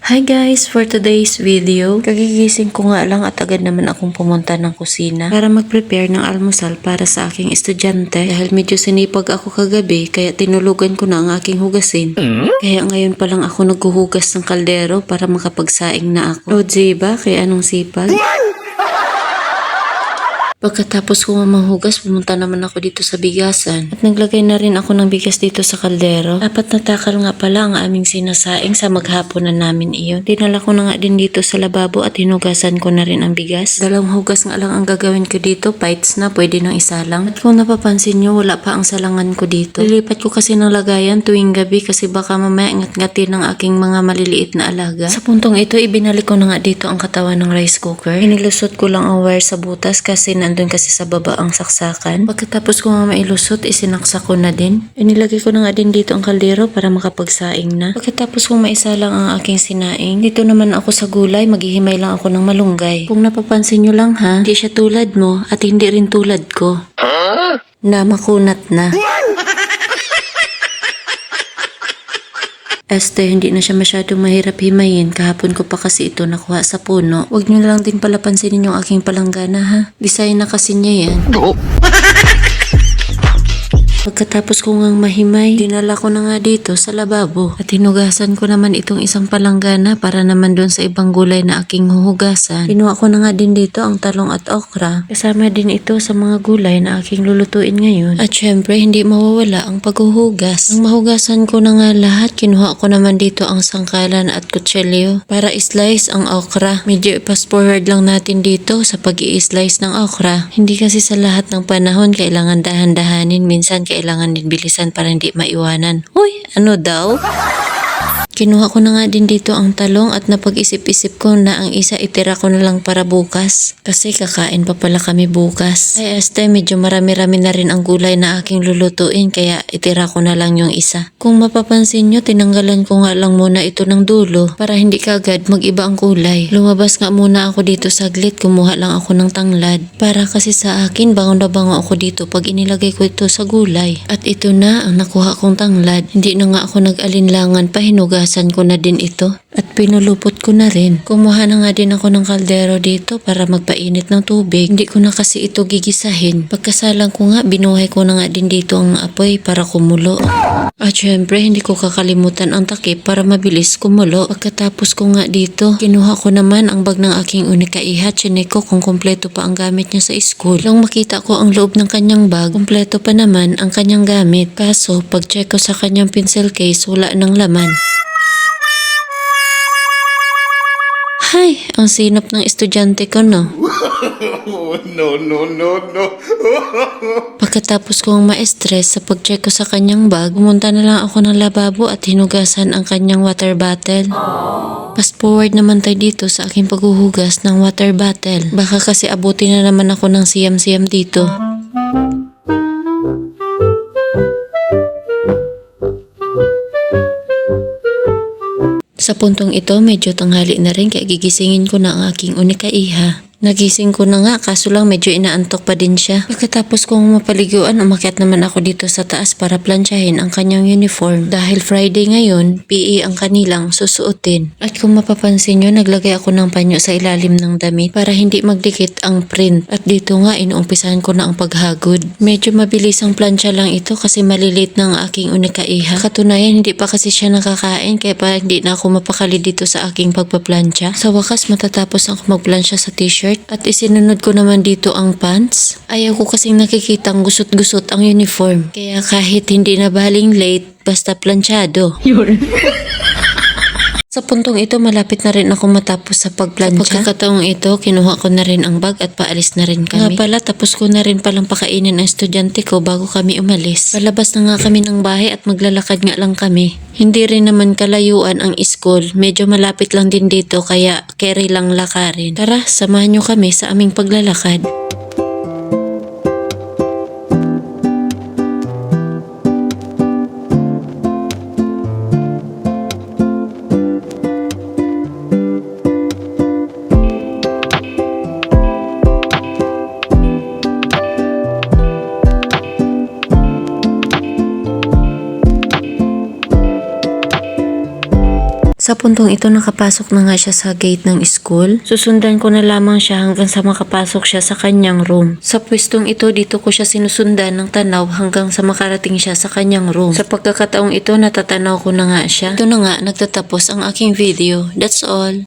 Hi guys! For today's video, kagigising ko nga lang at agad naman akong pumunta ng kusina para mag-prepare ng almusal para sa aking estudyante dahil medyo sinipag ako kagabi kaya tinulugan ko na ang aking hugasin. Kaya ngayon pa lang ako naghuhugas ng kaldero para makapagsaing na ako. O diba? Kaya anong sipag? Pagkatapos ko nga manghugas, pumunta naman ako dito sa bigasan at naglagay na rin ako ng bigas dito sa kaldero. Dapat natakal nga pala ang aming sinasaing sa maghapunan namin iyon. Dinala ko na nga din dito sa lababo at hinugasan ko na rin ang bigas. Dalawang hugas nga lang ang gagawin ko dito, bites na, pwede nang isa lang. At kung napapansin nyo, wala pa ang salangan ko dito. Lilipat ko kasi ng lagayan tuwing gabi kasi baka mamaya ngat-ngatin ng aking mga maliliit na alaga. Sa puntong ito, ibinalik ko na nga dito ang katawan ng rice cooker. Inilusot ko lang ang wire sa butas kasi nandun kasi sa baba ang saksakan. Pagkatapos ko nga mailusot, isinaksak ko na din. Inilagay ko na nga din dito ang kaldero para makapagsaing na. Pagkatapos kong maisa lang ang aking sinaing, dito naman ako sa gulay, maghihimay lang ako ng malunggay. Kung napapansin nyo lang ha, hindi siya tulad mo at hindi rin tulad ko. Na makunat na. Hindi na siya masyadong mahirap himayin. Kahapon ko pa kasi ito nakuha sa puno. Huwag nyo lang din pala pansinin yung aking palanggana ha. Design na kasi niya yan. Pagkatapos ko ngang mahimay, dinala ko na nga dito sa lababo at hinugasan ko naman itong isang palanggana para naman doon sa ibang gulay na aking huhugasan. Kinuha ko na nga din dito ang talong at okra. Kasama din ito sa mga gulay na aking lulutuin ngayon. At syempre, hindi mawawala ang paghuhugas. Nang mahugasan ko na nga lahat, kinuha ko naman dito ang sangkalan at kutsilyo para islice ang okra. Medyo fast forward lang natin dito sa pag-i-slice ng okra. Hindi kasi sa lahat ng panahon kailangan dahan-dahanin. Minsan kailangan din bilisan para hindi maiwanan. Uy, ano daw? Kinuha ko na nga din dito ang talong at napag-isip-isip ko na ang isa itira ko na lang para bukas. Kasi kakain pa pala kami bukas. Ay medyo marami-rami na rin ang gulay na aking lulutuin kaya itira ko na lang yung isa. Kung mapapansin nyo, tinanggalan ko nga lang muna ito ng dulo para hindi kaagad mag-iba ang kulay. Lumabas nga muna ako dito saglit, kumuha lang ako ng tanglad. Para kasi sa akin, bango na bango ako dito pag inilagay ko ito sa gulay. At ito na ang nakuha kong tanglad. Hindi na nga ako nag-alinlangan pa, hinugasan ko na din ito at pinulupot ko na rin. Kumuha na nga din ako ng kaldero dito para magpainit ng tubig. Hindi ko na kasi ito gigisahin. Pagkasalang ko nga, binuhay ko na nga din dito ang apoy para kumulo. At syempre, hindi ko kakalimutan ang takip para mabilis kumulo. Pagkatapos ko nga dito, kinuha ko naman ang bag ng aking unikaiha. Chinek ko kung kompleto pa ang gamit niya sa school. Nang makita ko ang loob ng kanyang bag, kompleto pa naman ang kanyang gamit. Kaso, pag-check ko sa kanyang pencil case, wala nang laman. Ay, ang sinop ng estudyante ko, no? No. Pagkatapos kong ma-stress sa pag-check ko sa kanyang bag, pumunta na lang ako ng lababo at hinugasan ang kanyang water bottle. Fast forward naman tayo dito sa aking paghuhugas ng water bottle. Baka kasi abutin na naman ako ng siyam-siyam dito. Sa puntong ito, medyo tanghali na rin kaya gigisingin ko na ang aking unikaiha. Nagising ko na nga kaso lang medyo inaantok pa din siya. Pagkatapos kong mapaliguan, umakyat naman ako dito sa taas para plansyahin ang kanyang uniform. Dahil Friday ngayon, PE ang kanilang susuotin. At kung mapapansin nyo, naglagay ako ng panyo sa ilalim ng damit para hindi magdikit ang print. At dito nga, inuumpisahan ko na ang paghagod. Medyo mabilis ang plansya lang ito kasi malilit na ang aking unikaiha. Katunayan, hindi pa kasi siya nakakain kaya pa hindi na ako mapakali dito sa aking pagpaplansya. Sa wakas, matatapos ako magplansya sa t-shirt. At isinunod ko naman dito ang pants. Ayaw ko kasing nakikitang gusot-gusot ang uniform. Kaya kahit hindi na baling late, basta planchado. Sa puntong ito, malapit na rin ako matapos sa pagplansya. Sa pagkakataong ito, kinuha ko na rin ang bag at paalis na rin kami. Nga pala, tapos ko na rin palang pakainin ang estudyante ko bago kami umalis. Palabas na nga kami ng bahay at maglalakad nga lang kami. Hindi rin naman kalayuan ang school. Medyo malapit lang din dito kaya carry lang lakarin. Tara, samahan nyo kami sa aming paglalakad. Sa puntong ito nakapasok na nga siya sa gate ng school. Susundan ko na lamang siya hanggang sa makapasok siya sa kanyang room. Sa pwestong ito, dito ko siya sinusundan ng tanaw hanggang sa makarating siya sa kanyang room. Sa pagkakataong ito, natatanaw ko na nga siya. Ito na nga, nagtatapos ang aking video. That's all.